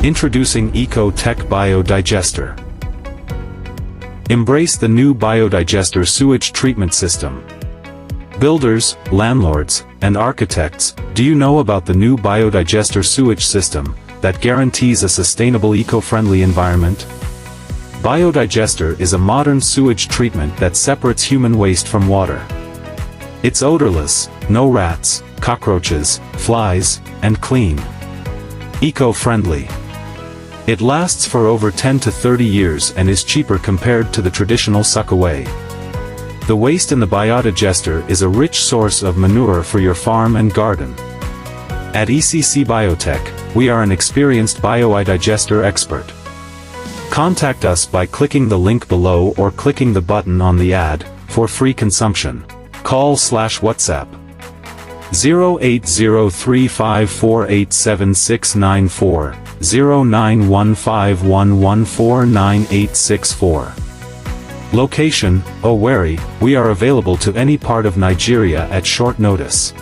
Introducing Eco-Tech Biodigester. Embrace the new Biodigester sewage treatment system. Builders, landlords, and architects, do you know about the new Biodigester sewage system that guarantees a sustainable eco-friendly environment? Biodigester is a modern sewage treatment that separates human waste from water. It's odorless, no rats, cockroaches, flies, and clean. Eco-friendly. It lasts for over 10 to 30 years and is cheaper compared to the traditional suck-away. The waste in the Biodigester is a rich source of manure for your farm and garden. At ECC Biotech, we are an experienced Biodigester expert. Contact us by clicking the link below or clicking the button on the ad, for free consumption. Call/WhatsApp 080354879694, 0915114984. Location: Owerri. We are available to any part of Nigeria at short notice.